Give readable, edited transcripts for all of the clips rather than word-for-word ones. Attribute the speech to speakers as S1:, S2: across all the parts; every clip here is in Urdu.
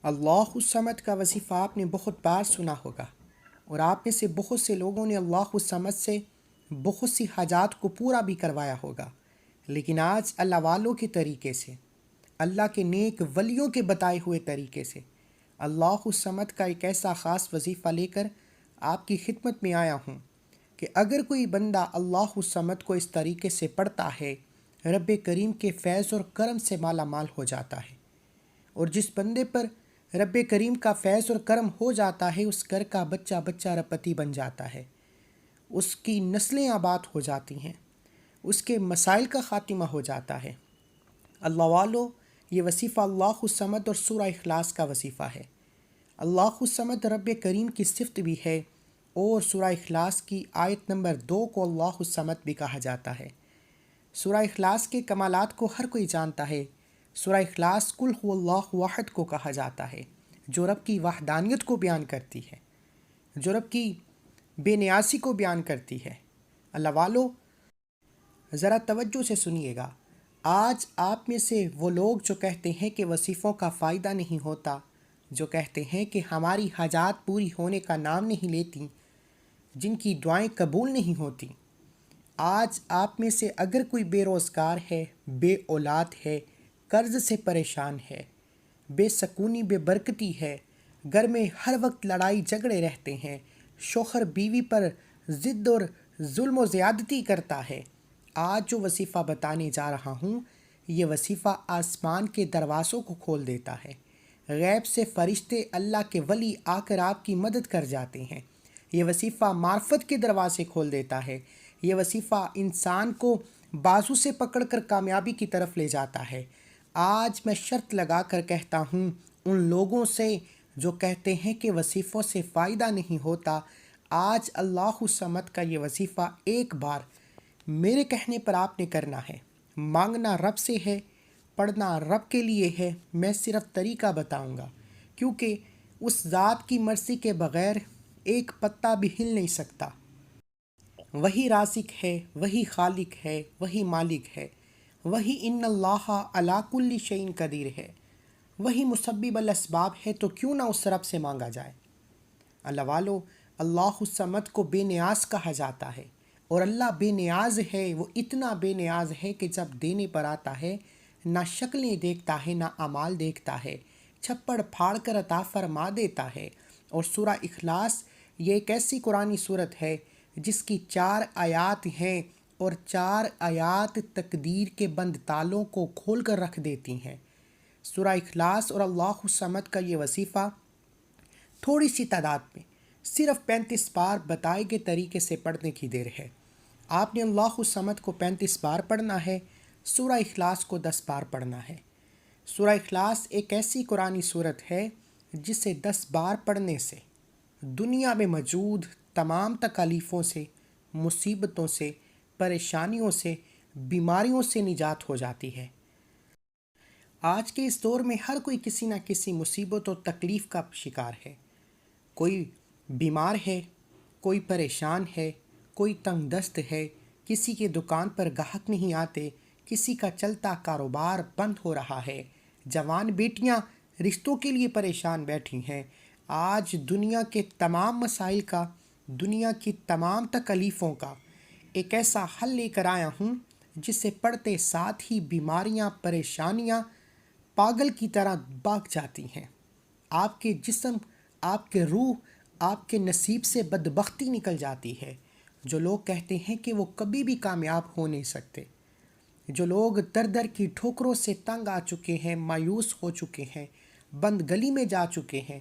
S1: اللہ الصمد کا وظیفہ آپ نے بہت بار سنا ہوگا، اور آپ میں سے بہت سے لوگوں نے اللہ الصمد سے بہت سی حاجات کو پورا بھی کروایا ہوگا، لیکن آج اللہ والوں کے طریقے سے، اللہ کے نیک ولیوں کے بتائے ہوئے طریقے سے اللہ الصمد کا ایک ایسا خاص وظیفہ لے کر آپ کی خدمت میں آیا ہوں کہ اگر کوئی بندہ اللہ الصمد کو اس طریقے سے پڑھتا ہے، رب کریم کے فیض اور کرم سے مالا مال ہو جاتا ہے، اور جس بندے پر رب کریم کا فیض اور کرم ہو جاتا ہے اس گھر کا بچہ بچہ ربپتی بن جاتا ہے، اس کی نسلیں آباد ہو جاتی ہیں، اس کے مسائل کا خاتمہ ہو جاتا ہے۔ اللہ والو، یہ وظیفہ اللہ الصمد اور سورہ اخلاص کا وظیفہ ہے۔ اللہ الصمد رب کریم کی صفت بھی ہے، اور سورہ اخلاص کی آیت نمبر 2 کو اللہ الصمد بھی کہا جاتا ہے۔ سورہ اخلاص کے کمالات کو ہر کوئی جانتا ہے۔ سورہ اخلاص قل هو اللہ واحد کو کہا جاتا ہے، جو رب کی وحدانیت کو بیان کرتی ہے، جو رب کی بے نیازی کو بیان کرتی ہے۔ اللہ والو، ذرا توجہ سے سنیے گا۔ آج آپ میں سے وہ لوگ جو کہتے ہیں کہ وظیفوں کا فائدہ نہیں ہوتا، جو کہتے ہیں کہ ہماری حاجات پوری ہونے کا نام نہیں لیتی، جن کی دعائیں قبول نہیں ہوتی، آج آپ میں سے اگر کوئی بے روزگار ہے، بے اولاد ہے، قرض سے پریشان ہے، بے سکونی بے برکتی ہے، گھر میں ہر وقت لڑائی جھگڑے رہتے ہیں، شوہر بیوی پر ضد اور ظلم و زیادتی کرتا ہے، آج جو وظیفہ بتانے جا رہا ہوں، یہ وظیفہ آسمان کے دروازوں کو کھول دیتا ہے۔ غیب سے فرشتے اللہ کے ولی آ کر آپ کی مدد کر جاتے ہیں۔ یہ وظیفہ معرفت کے دروازے کھول دیتا ہے۔ یہ وظیفہ انسان کو بازو سے پکڑ کر کامیابی کی طرف لے جاتا ہے۔ آج میں شرط لگا کر کہتا ہوں ان لوگوں سے جو کہتے ہیں کہ وظیفوں سے فائدہ نہیں ہوتا، آج اللہ الصمد کا یہ وظیفہ ایک بار میرے کہنے پر آپ نے کرنا ہے۔ مانگنا رب سے ہے، پڑھنا رب کے لیے ہے۔ میں صرف طریقہ بتاؤں گا، کیونکہ اس ذات کی مرضی کے بغیر ایک پتا بھی ہل نہیں سکتا۔ وہی رازق ہے، وہی خالق ہے، وہی مالک ہے، وہی ان اللہ علی کل شیء قدیر ہے، وہی مسبب الاسباب ہے، تو کیوں نہ اس رب سے مانگا جائے۔ اللہ والو، اللہ الصمد کو بے نیاز کہا جاتا ہے، اور اللہ بے نیاز ہے۔ وہ اتنا بے نیاز ہے کہ جب دینے پر آتا ہے، نہ شکلیں دیکھتا ہے، نہ اعمال دیکھتا ہے، چھپڑ پھاڑ کر عطا فرما دیتا ہے۔ اور سورہ اخلاص یہ ایک ایسی قرآنی صورت ہے جس کی 4 آیات ہیں، اور 4 آیات تقدیر کے بند تالوں کو کھول کر رکھ دیتی ہیں۔ سورہ اخلاص اور اللہ الصمد کا یہ وظیفہ تھوڑی سی تعداد میں صرف 35 بار بتائے گئے طریقے سے پڑھنے کی دیر ہے۔ آپ نے اللہ الصمد کو 35 بار پڑھنا ہے، سورہ اخلاص کو 10 بار پڑھنا ہے۔ سورہ اخلاص ایک ایسی قرآنی صورت ہے جسے 10 بار پڑھنے سے دنیا میں موجود تمام تکالیفوں سے، مصیبتوں سے، پریشانیوں سے، بیماریوں سے نجات ہو جاتی ہے۔ آج کے اس دور میں ہر کوئی کسی نہ کسی مصیبت و تکلیف کا شکار ہے۔ کوئی بیمار ہے، کوئی پریشان ہے، کوئی تنگ دست ہے، کسی کے دکان پر گاہک نہیں آتے، کسی کا چلتا کاروبار بند ہو رہا ہے، جوان بیٹیاں رشتوں کے لیے پریشان بیٹھی ہیں۔ آج دنیا کے تمام مسائل کا، دنیا کی تمام تکلیفوں کا ایک ایسا حل لے کر آیا ہوں جسے پڑھتے ساتھ ہی بیماریاں، پریشانیاں پاگل کی طرح بھاگ جاتی ہیں۔ آپ کے جسم، آپ کے روح، آپ کے نصیب سے بدبختی نکل جاتی ہے۔ جو لوگ کہتے ہیں کہ وہ کبھی بھی کامیاب ہو نہیں سکتے، جو لوگ در در کی ٹھوکروں سے تنگ آ چکے ہیں، مایوس ہو چکے ہیں، بند گلی میں جا چکے ہیں،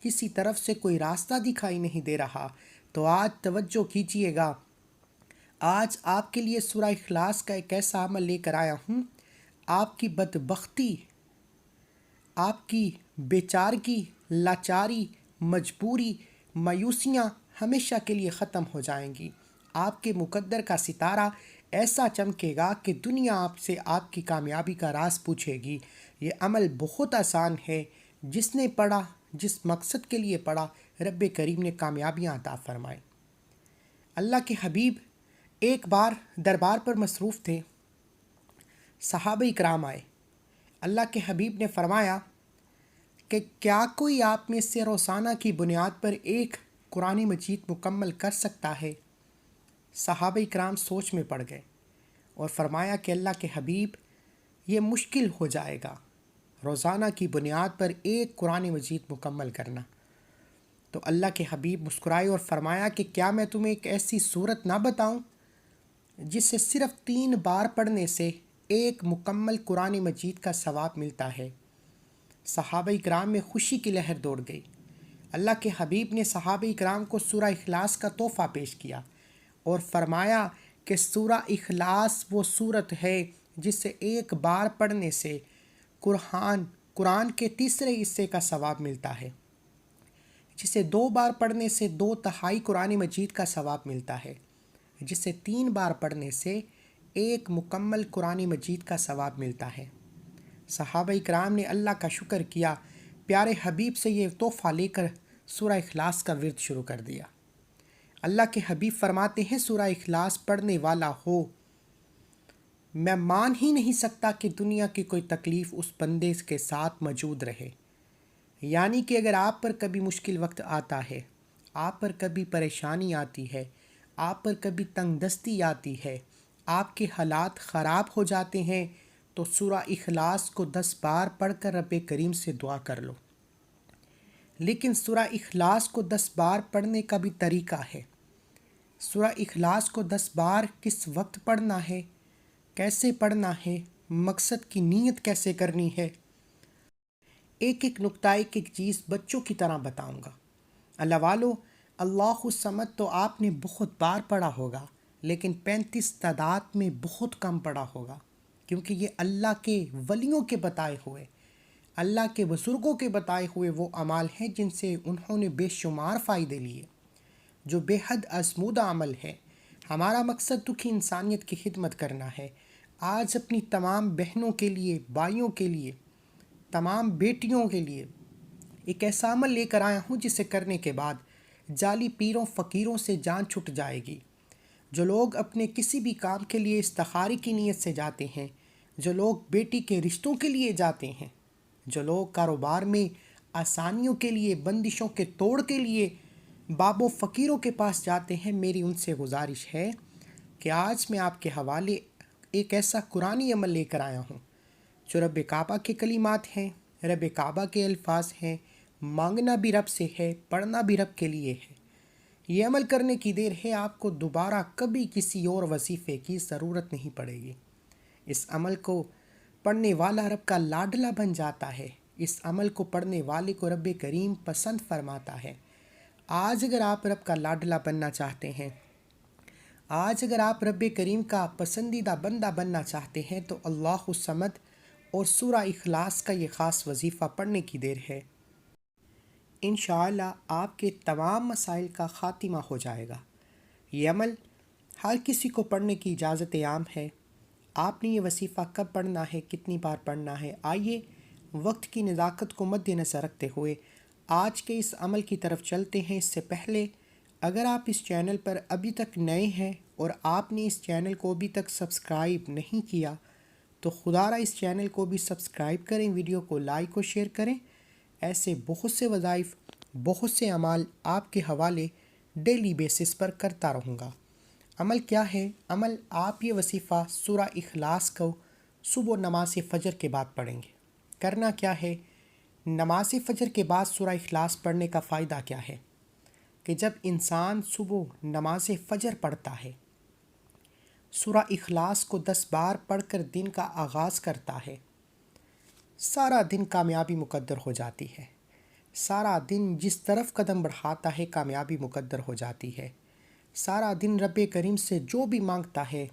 S1: کسی طرف سے کوئی راستہ دکھائی نہیں دے رہا، تو آج توجہ کیجیے گا۔ آج آپ کے لیے سورہ اخلاص کا ایک ایسا عمل لے کر آیا ہوں، آپ کی بدبختی، آپ کی بیچارگی، لاچاری، مجبوری، مایوسیاں ہمیشہ کے لیے ختم ہو جائیں گی۔ آپ کے مقدر کا ستارہ ایسا چمکے گا کہ دنیا آپ سے آپ کی کامیابی کا راز پوچھے گی۔ یہ عمل بہت آسان ہے، جس نے پڑھا، جس مقصد کے لیے پڑھا، رب کریم نے کامیابیاں عطا فرمائیں۔ اللہ کے حبیب ایک بار دربار پر مصروف تھے، صحابہ کرام آئے۔ اللہ کے حبیب نے فرمایا کہ کیا کوئی آپ میں سے روزانہ کی بنیاد پر ایک قرآن مجید مکمل کر سکتا ہے؟ صحابہ کرام سوچ میں پڑ گئے اور فرمایا کہ اللہ کے حبیب، یہ مشکل ہو جائے گا روزانہ کی بنیاد پر ایک قرآن مجید مکمل کرنا۔ تو اللہ کے حبیب مسکرائے اور فرمایا کہ کیا میں تمہیں ایک ایسی صورت نہ بتاؤں جسے صرف 3 بار پڑھنے سے ایک مکمل قرآن مجید کا ثواب ملتا ہے؟ صحابہ کرام میں خوشی کی لہر دوڑ گئی۔ اللہ کے حبیب نے صحابہ کرام کو سورہ اخلاص کا تحفہ پیش کیا اور فرمایا کہ سورہ اخلاص وہ صورت ہے جسے ایک بار پڑھنے سے قرآن کے تیسرے حصے کا ثواب ملتا ہے، جسے 2 بار پڑھنے سے 2/3 قرآن مجید کا ثواب ملتا ہے، جسے 3 بار پڑھنے سے ایک مکمل قرآن مجید کا ثواب ملتا ہے۔ صحابہ کرام نے اللہ کا شکر کیا، پیارے حبیب سے یہ تحفہ لے کر سورہ اخلاص کا ورد شروع کر دیا۔ اللہ کے حبیب فرماتے ہیں، سورہ اخلاص پڑھنے والا ہو، میں مان ہی نہیں سکتا کہ دنیا کی کوئی تکلیف اس بندے کے ساتھ موجود رہے۔ یعنی کہ اگر آپ پر کبھی مشکل وقت آتا ہے، آپ پر کبھی پریشانی آتی ہے، آپ پر کبھی تنگ دستی آتی ہے، آپ کے حالات خراب ہو جاتے ہیں، تو سورہ اخلاص کو 10 بار پڑھ کر رب کریم سے دعا کر لو۔ لیکن سورہ اخلاص کو 10 بار پڑھنے کا بھی طریقہ ہے۔ سورہ اخلاص کو 10 بار کس وقت پڑھنا ہے، کیسے پڑھنا ہے، مقصد کی نیت کیسے کرنی ہے، ایک ایک نقطہ ایک ایک چیز بچوں کی طرح بتاؤں گا۔ اللہ والو، اللہ الصمد تو آپ نے بہت بار پڑھا ہوگا، لیکن 35 تعداد میں بہت کم پڑھا ہوگا، کیونکہ یہ اللہ کے ولیوں کے بتائے ہوئے، اللہ کے بزرگوں کے بتائے ہوئے وہ اعمال ہیں جن سے انہوں نے بے شمار فائدے لیے، جو بے حد آزمودہ عمل ہے۔ ہمارا مقصد دکھی انسانیت کی خدمت کرنا ہے۔ آج اپنی تمام بہنوں کے لیے، بھائیوں کے لیے، تمام بیٹیوں کے لیے ایک ایسا عمل لے کر آیا ہوں جسے کرنے کے بعد جعلی پیروں فقیروں سے جان چھٹ جائے گی۔ جو لوگ اپنے کسی بھی کام کے لیے استخارے کی نیت سے جاتے ہیں، جو لوگ بیٹی کے رشتوں کے لیے جاتے ہیں، جو لوگ کاروبار میں آسانیوں کے لیے، بندشوں کے توڑ کے لیے باب و فقیروں کے پاس جاتے ہیں، میری ان سے گزارش ہے کہ آج میں آپ کے حوالے ایک ایسا قرآنی عمل لے کر آیا ہوں جو رب کعبہ کے کلمات ہیں، رب کعبہ کے الفاظ ہیں، مانگنا بھی رب سے ہے، پڑھنا بھی رب کے لیے ہے۔ یہ عمل کرنے کی دیر ہے، آپ کو دوبارہ کبھی کسی اور وظیفے کی ضرورت نہیں پڑے گی۔ اس عمل کو پڑھنے والا رب کا لاڈلا بن جاتا ہے، اس عمل کو پڑھنے والے کو رب کریم پسند فرماتا ہے۔ آج اگر آپ رب کا لاڈلا بننا چاہتے ہیں، آج اگر آپ رب کریم کا پسندیدہ بندہ بننا چاہتے ہیں، تو اللہ الصمد اور سورہ اخلاص کا یہ خاص وظیفہ پڑھنے کی دیر ہے۔ انشاءاللہ آپ کے تمام مسائل کا خاتمہ ہو جائے گا۔ یہ عمل ہر کسی کو پڑھنے کی اجازت عام ہے۔ آپ نے یہ وظیفہ کب پڑھنا ہے، کتنی بار پڑھنا ہے، آئیے وقت کی نزاکت کو مد نظر رکھتے ہوئے آج کے اس عمل کی طرف چلتے ہیں۔ اس سے پہلے اگر آپ اس چینل پر ابھی تک نئے ہیں اور آپ نے اس چینل کو ابھی تک سبسکرائب نہیں کیا، تو خدا را اس چینل کو بھی سبسکرائب کریں، ویڈیو کو لائک و شیئر کریں۔ ایسے بہت سے وظائف، بہت سے اعمال آپ کے حوالے ڈیلی بیسس پر کرتا رہوں گا۔ عمل کیا ہے؟ عمل آپ یہ وظیفہ سورہ اخلاص کو صبح نماز فجر کے بعد پڑھیں گے۔ کرنا کیا ہے؟ نماز فجر کے بعد سورہ اخلاص پڑھنے کا فائدہ کیا ہے کہ جب انسان صبح نماز فجر پڑھتا ہے، سورہ اخلاص کو 10 بار پڑھ کر دن کا آغاز کرتا ہے، سارا دن کامیابی مقدر ہو جاتی ہے۔ سارا دن جس طرف قدم بڑھاتا ہے کامیابی مقدر ہو جاتی ہے۔ سارا دن رب کریم سے جو بھی مانگتا ہے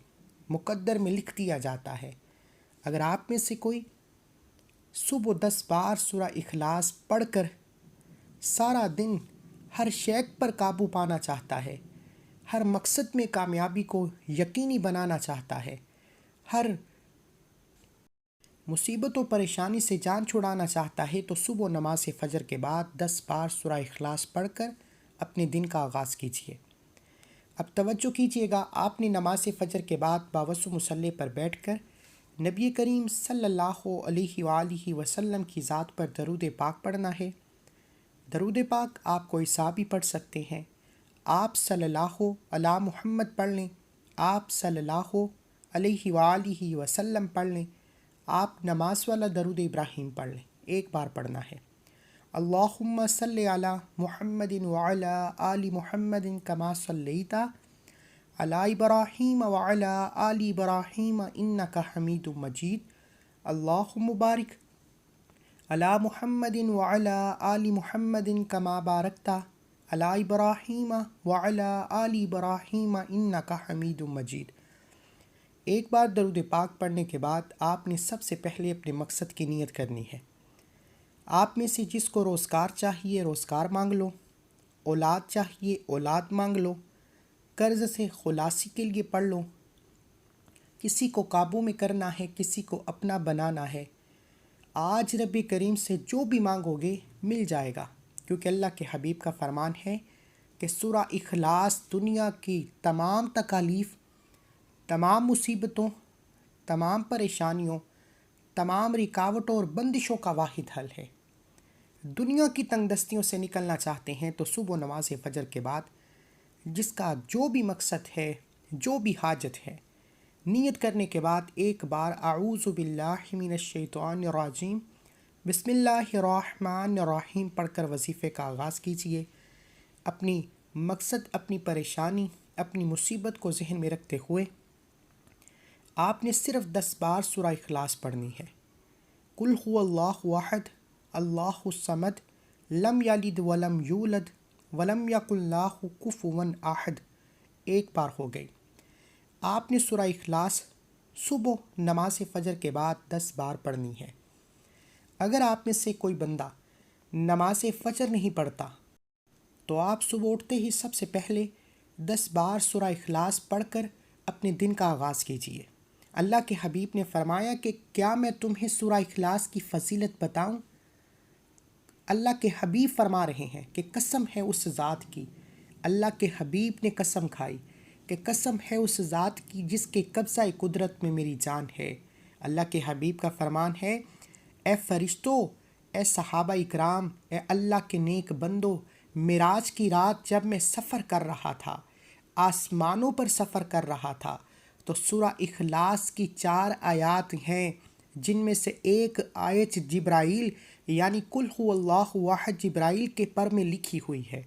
S1: مقدر میں لکھ دیا جاتا ہے۔ اگر آپ میں سے کوئی صبح 10 بار سورہ اخلاص پڑھ کر سارا دن ہر شیخ پر قابو پانا چاہتا ہے، ہر مقصد میں کامیابی کو یقینی بنانا چاہتا ہے، ہر مصیبت و پریشانی سے جان چھڑانا چاہتا ہے، تو صبح نماز فجر کے بعد 10 بار سورہ اخلاص پڑھ کر اپنے دن کا آغاز کیجیے۔ اب توجہ کیجیے گا، آپ نے نماز فجر کے بعد باوضو مصلی پر بیٹھ کر نبی کریم صلی اللہ علیہ وآلہ وسلم کی ذات پر درود پاک پڑھنا ہے۔ درود پاک آپ کوئی سا بھی پڑھ سکتے ہیں۔ آپ صلی اللہ علی محمد پڑھ لیں، آپ صلی اللہ علیہ وآلہ وسلم پڑھ لیں، آپ نماز والا درود ابراہیم پڑھ لیں، ایک بار پڑھنا ہے۔ اللہم صلی علی محمد وعلی آل محمد کما صلیت علی ابراہیم وعلی آل ابراہیم انک حمید مجید۔ اللہم بارک علی محمد وعلی آل محمد کما بارکت علی ابراہیم وعلی آل ابراہیم انک حمید مجید۔ ایک بار درود پاک پڑھنے کے بعد آپ نے سب سے پہلے اپنے مقصد کی نیت کرنی ہے۔ آپ میں سے جس کو روزگار چاہیے روزگار مانگ لو، اولاد چاہیے اولاد مانگ لو، قرض سے خلاصی کے لیے پڑھ لو، کسی کو قابو میں کرنا ہے، کسی کو اپنا بنانا ہے۔ آج رب کریم سے جو بھی مانگو گے مل جائے گا، کیونکہ اللہ کے حبیب کا فرمان ہے کہ سورہ اخلاص دنیا کی تمام تکالیف، تمام مصیبتوں، تمام پریشانیوں، تمام رکاوٹوں اور بندشوں کا واحد حل ہے۔ دنیا کی تنگ دستیوں سے نکلنا چاہتے ہیں تو صبح نماز فجر کے بعد جس کا جو بھی مقصد ہے، جو بھی حاجت ہے، نیت کرنے کے بعد ایک بار اعوذ باللہ من الشیطان الرجیم بسم اللہ الرحمن الرحیم پڑھ کر وظیفے کا آغاز کیجیے۔ اپنی مقصد، اپنی پریشانی، اپنی مصیبت کو ذہن میں رکھتے ہوئے آپ نے صرف 10 بار سورہ اخلاص پڑھنی ہے۔ قل هو اللہ احد اللہ الصمد لم یلد ولم یولد ولم یکن لہ کفوا احد، ایک بار ہو گئی۔ آپ نے سورہ اخلاص صبح نماز فجر کے بعد 10 بار پڑھنی ہے۔ اگر آپ میں سے کوئی بندہ نماز فجر نہیں پڑھتا تو آپ صبح اٹھتے ہی سب سے پہلے 10 بار سورہ اخلاص پڑھ کر اپنے دن کا آغاز کیجیے۔ اللہ کے حبیب نے فرمایا کہ کیا میں تمہیں سورہ اخلاص کی فضیلت بتاؤں؟ اللہ کے حبیب فرما رہے ہیں کہ قسم ہے اس ذات کی، اللہ کے حبیب نے قسم کھائی کہ قسم ہے اس ذات کی جس کے قبضہ قدرت میں میری جان ہے۔ اللہ کے حبیب کا فرمان ہے، اے فرشتوں، اے صحابہ اکرام، اے اللہ کے نیک بندو، معراج کی رات جب میں سفر کر رہا تھا، آسمانوں پر سفر کر رہا تھا، تو سورہ اخلاص کی 4 آیات ہیں جن میں سے ایک آیت جبرائیل یعنی قل هو اللہ احد جبرائیل کے پر میں لکھی ہوئی ہے۔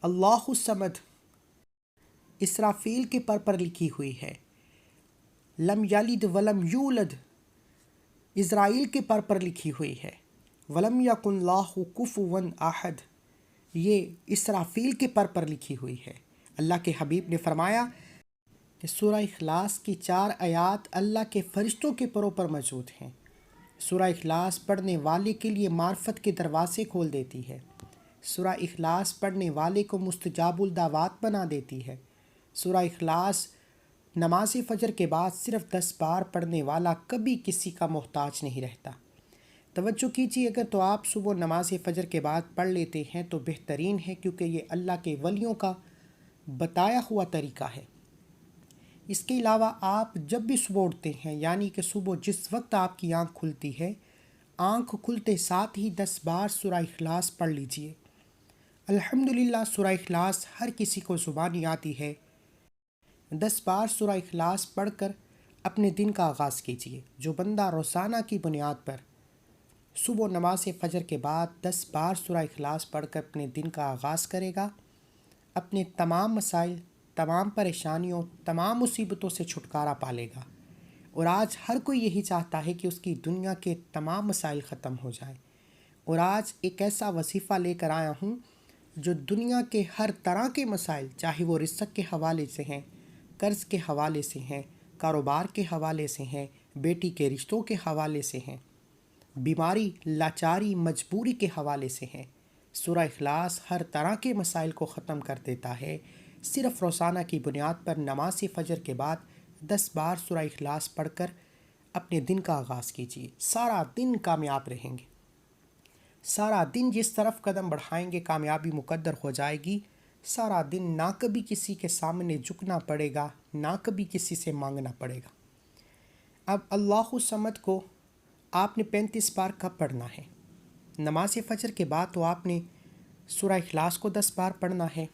S1: اللہ الصمد اسرافیل کے پر لکھی ہوئی ہے۔ لم یلد ولم یولد اسرائیل کے پر لکھی ہوئی ہے۔ ولم یکن لہ کفوا احد یہ اسرافیل کے پر لکھی ہوئی ہے۔ اللہ کے حبیب نے فرمایا کہ سورہ اخلاص کی 4 آیات اللہ کے فرشتوں کے پروں پر موجود ہیں۔ سورہ اخلاص پڑھنے والے کے لیے معرفت کے دروازے کھول دیتی ہے۔ سورہ اخلاص پڑھنے والے کو مستجاب الدعوات بنا دیتی ہے۔ سورہ اخلاص نماز فجر کے بعد صرف 10 بار پڑھنے والا کبھی کسی کا محتاج نہیں رہتا۔ توجہ کیجیے، اگر تو آپ صبح نماز فجر کے بعد پڑھ لیتے ہیں تو بہترین ہے، کیونکہ یہ اللہ کے ولیوں کا بتایا ہوا طریقہ ہے۔ اس کے علاوہ آپ جب بھی صبح اٹھتے ہیں، یعنی کہ صبح جس وقت آپ کی آنکھ کھلتی ہے، آنکھ کھلتے ساتھ ہی 10 بار سورہ اخلاص پڑھ لیجئے۔ الحمدللہ سورہ اخلاص ہر کسی کو زبانی آتی ہے۔ 10 بار سورہ اخلاص پڑھ کر اپنے دن کا آغاز کیجیے۔ جو بندہ روزانہ کی بنیاد پر صبح نماز فجر کے بعد 10 بار سورہ اخلاص پڑھ کر اپنے دن کا آغاز کرے گا، اپنے تمام مسائل، تمام پریشانیوں، تمام مصیبتوں سے چھٹکارا پالے گا۔ اور آج ہر کوئی یہی چاہتا ہے کہ اس کی دنیا کے تمام مسائل ختم ہو جائیں۔ اور آج ایک ایسا وظیفہ لے کر آیا ہوں جو دنیا کے ہر طرح کے مسائل، چاہے وہ رزق کے حوالے سے ہیں، قرض کے حوالے سے ہیں، کاروبار کے حوالے سے ہیں، بیٹی کے رشتوں کے حوالے سے ہیں، بیماری، لاچاری، مجبوری کے حوالے سے ہیں، سورہ اخلاص ہر طرح کے مسائل کو ختم کر دیتا ہے۔ صرف روزانہ کی بنیاد پر نماز فجر کے بعد 10 بار سورہ اخلاص پڑھ کر اپنے دن کا آغاز کیجیے۔ سارا دن کامیاب رہیں گے۔ سارا دن جس طرف قدم بڑھائیں گے کامیابی مقدر ہو جائے گی۔ سارا دن نہ کبھی کسی کے سامنے جھکنا پڑے گا، نہ کبھی کسی سے مانگنا پڑے گا۔ اب اللہ الصمد کو آپ نے 35 بار کب پڑھنا ہے؟ نماز فجر کے بعد تو آپ نے سورہ اخلاص کو 10 بار پڑھنا ہے۔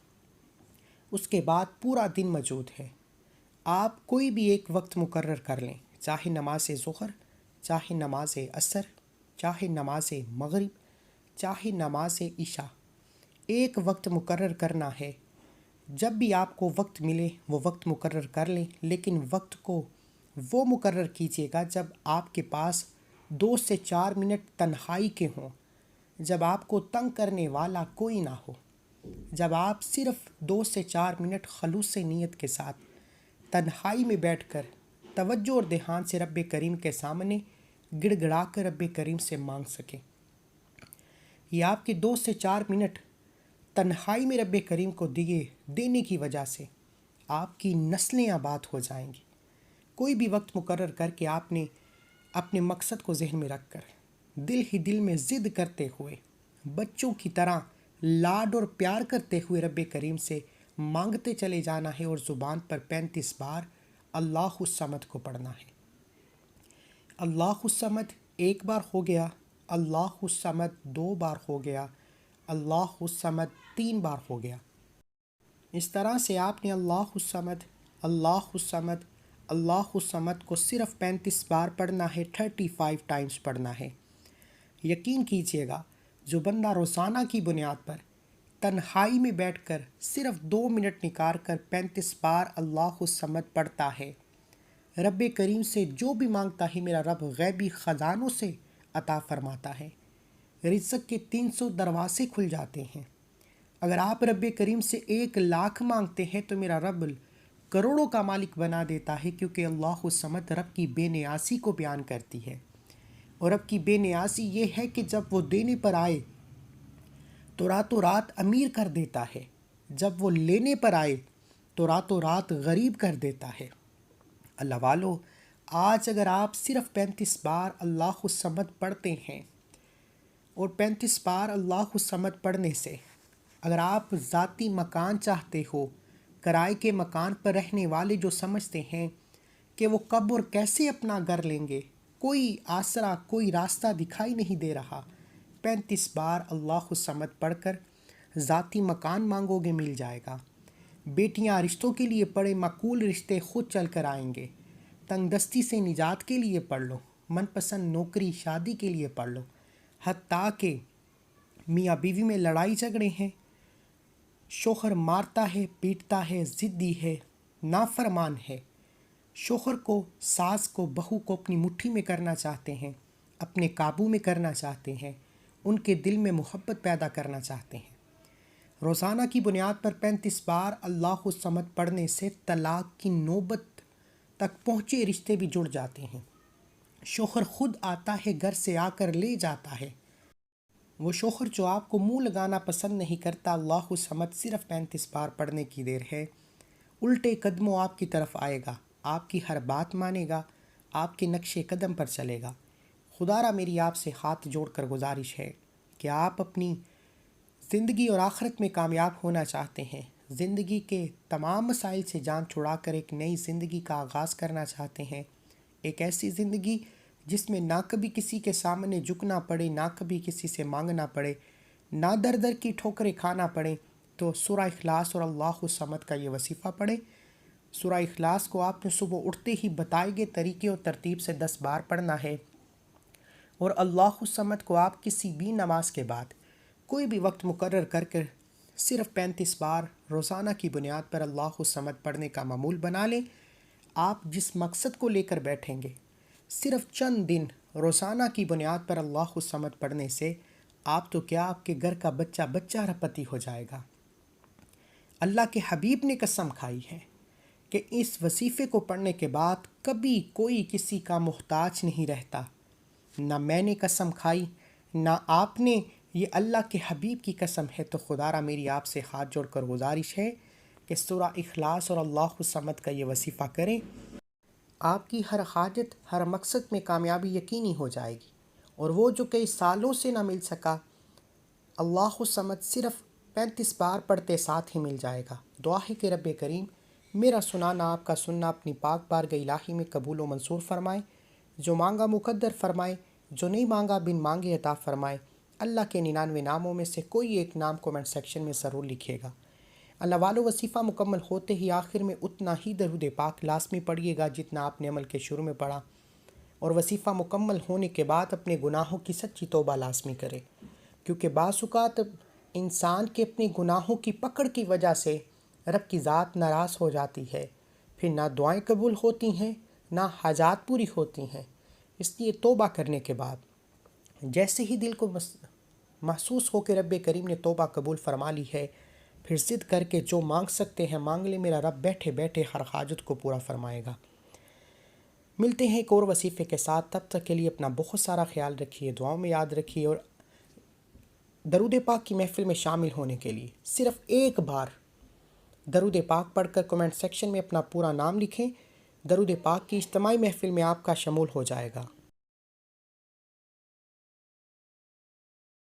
S1: اس کے بعد پورا دن موجود ہے، آپ کوئی بھی ایک وقت مقرر کر لیں، چاہے نماز ظہر، چاہے نماز عصر، چاہے نماز مغرب، چاہے نماز عشاء، ایک وقت مقرر کرنا ہے۔ جب بھی آپ کو وقت ملے وہ وقت مقرر کر لیں، لیکن وقت کو وہ مقرر کیجیے گا جب آپ کے پاس 2 سے 4 منٹ تنہائی کے ہوں، جب آپ کو تنگ کرنے والا کوئی نہ ہو، جب آپ صرف 2 سے 4 منٹ خلوص نیت کے ساتھ تنہائی میں بیٹھ کر توجہ اور دھیان سے رب کریم کے سامنے گڑ گڑا کر رب کریم سے مانگ سکیں۔ یہ آپ کے 2 سے 4 منٹ تنہائی میں رب کریم کو دینے کی وجہ سے آپ کی نسلیں آباد ہو جائیں گی۔ کوئی بھی وقت مقرر کر کے آپ نے اپنے مقصد کو ذہن میں رکھ کر دل ہی دل میں ضد کرتے ہوئے بچوں کی طرح لاڈ اور پیار کرتے ہوئے رب کریم سے مانگتے چلے جانا ہے، اور زبان پر 35 بار اللہ الصمد کو پڑھنا ہے۔ اللہ الصمد ایک بار ہو گیا، اللہ الصمد 2 بار ہو گیا، اللہ الصمد 3 بار ہو گیا۔ اس طرح سے آپ نے اللہ الصمد، اللہ الصمد، اللہ الصمد کو صرف 35 بار پڑھنا ہے، 35 ٹائمز پڑھنا ہے۔ یقین کیجیے گا، جو بندہ روزانہ کی بنیاد پر تنہائی میں بیٹھ کر صرف 2 منٹ نکال کر 35 بار اللہ الصمد پڑھتا ہے، رب کریم سے جو بھی مانگتا ہے میرا رب غیبی خزانوں سے عطا فرماتا ہے۔ رزق کے 300 دروازے کھل جاتے ہیں۔ اگر آپ رب کریم سے 1,00,000 مانگتے ہیں تو میرا رب کروڑوں کا مالک بنا دیتا ہے، کیونکہ اللہ الصمد رب کی بے نیازی کو بیان کرتی ہے۔ اور رب کی بے نیازی یہ ہے کہ جب وہ دینے پر آئے تو راتوں رات امیر کر دیتا ہے، جب وہ لینے پر آئے تو راتوں رات غریب کر دیتا ہے۔ اللہ والو، آج اگر آپ صرف 35 بار اللہ الصمد پڑھتے ہیں، اور 35 بار اللہ الصمد پڑھنے سے اگر آپ ذاتی مکان چاہتے ہو، کرائے کے مکان پر رہنے والے جو سمجھتے ہیں کہ وہ کب اور کیسے اپنا گھر لیں گے، کوئی آسرا، کوئی راستہ دکھائی نہیں دے رہا، 35 بار اللہ الصمد پڑھ کر ذاتی مکان مانگو گے مل جائے گا۔ بیٹیاں رشتوں کے لیے پڑھے، معقول رشتے خود چل کر آئیں گے۔ تنگ دستی سے نجات کے لیے پڑھ لو، من پسند نوکری شادی کے لیے پڑھ لو۔ حتیٰ کہ میاں بیوی میں لڑائی جھگڑے ہیں، شوہر مارتا ہے، پیٹتا ہے، ضدی ہے، نافرمان ہے، شوہر کو، ساس کو، بہو کو اپنی مٹھی میں کرنا چاہتے ہیں، اپنے قابو میں کرنا چاہتے ہیں، ان کے دل میں محبت پیدا کرنا چاہتے ہیں، روزانہ کی بنیاد پر 35 بار اللہ الصمد پڑھنے سے طلاق کی نوبت تک پہنچے رشتے بھی جڑ جاتے ہیں۔ شوہر خود آتا ہے، گھر سے آ کر لے جاتا ہے۔ وہ شوہر جو آپ کو منہ لگانا پسند نہیں کرتا، اللہ الصمد صرف 35 بار پڑھنے کی دیر ہے، الٹے قدموں آپ کی طرف آئے گا، آپ کی ہر بات مانے گا، آپ کے نقش قدم پر چلے گا۔ خدا را میری آپ سے ہاتھ جوڑ کر گزارش ہے کہ آپ اپنی زندگی اور آخرت میں کامیاب ہونا چاہتے ہیں، زندگی کے تمام مسائل سے جان چھڑا کر ایک نئی زندگی کا آغاز کرنا چاہتے ہیں، ایک ایسی زندگی جس میں نہ کبھی کسی کے سامنے جھکنا پڑے، نہ کبھی کسی سے مانگنا پڑے، نہ در در کی ٹھوکریں کھانا پڑے، تو سورہ اخلاص اور اللہ الصمد کا یہ وظیفہ پڑھیں۔ سورہ اخلاص کو آپ نے صبح اٹھتے ہی بتائے گئے طریقے اور ترتیب سے 10 بار پڑھنا ہے، اور اللہ الصمد کو آپ کسی بھی نماز کے بعد کوئی بھی وقت مقرر کر کر صرف 35 بار روزانہ کی بنیاد پر اللہ الصمد پڑھنے کا معمول بنا لیں۔ آپ جس مقصد کو لے کر بیٹھیں گے، صرف چند دن روزانہ کی بنیاد پر اللہ الصمد پڑھنے سے آپ تو کیا، آپ کے گھر کا بچہ بچہ رپتی ہو جائے گا۔ اللہ کے حبیب نے قسم کھائی ہے کہ اس وظیفے کو پڑھنے کے بعد کبھی کوئی کسی کا محتاج نہیں رہتا۔ نہ میں نے قسم کھائی، نہ آپ نے، یہ اللہ کے حبیب کی قسم ہے۔ تو خدا را میری آپ سے ہاتھ جوڑ کر گزارش ہے کہ سورہ اخلاص اور اللہ الصمد کا یہ وظیفہ کریں، آپ کی ہر حاجت، ہر مقصد میں کامیابی یقینی ہو جائے گی، اور وہ جو کئی سالوں سے نہ مل سکا، اللہ الصمد صرف 35 بار پڑھتے ساتھ ہی مل جائے گا۔ دعا ہے کہ رب کریم میرا سنانا، آپ کا سننا اپنی پاک بارگاہ الہی میں قبول و منظور فرمائے۔ جو مانگا مقدر فرمائے، جو نہیں مانگا بن مانگے عطا فرمائے۔ اللہ کے 99 ناموں میں سے کوئی ایک نام کومنٹ سیکشن میں ضرور لکھیے گا۔ اللہ والو، وظیفہ مکمل ہوتے ہی آخر میں اتنا ہی درود پاک لازمی پڑھیے گا جتنا آپ نے عمل کے شروع میں پڑھا، اور وظیفہ مکمل ہونے کے بعد اپنے گناہوں کی سچی توبہ لازمی کرے، کیونکہ بعض اوقات انسان کے اپنے گناہوں کی پکڑ کی وجہ سے رب کی ذات ناراض ہو جاتی ہے، پھر نہ دعائیں قبول ہوتی ہیں نہ حاجات پوری ہوتی ہیں۔ اس لیے توبہ کرنے کے بعد جیسے ہی دل کو محسوس ہو کہ رب کریم نے توبہ قبول فرما لی ہے، پھر ضد کر کے جو مانگ سکتے ہیں مانگ لے، میرا رب بیٹھے بیٹھے ہر حاجت کو پورا فرمائے گا۔ ملتے ہیں ایک اور وظیفے کے ساتھ، تب تک کے لیے اپنا بہت سارا خیال رکھیے، دعاؤں میں یاد رکھیے، اور درود پاک کی محفل میں شامل ہونے کے لیے صرف ایک بار درود پاک پڑھ کر کمنٹ سیکشن میں اپنا پورا نام لکھیں۔ درود پاک کی اجتماعی محفل میں آپ کا شمول ہو جائے گا۔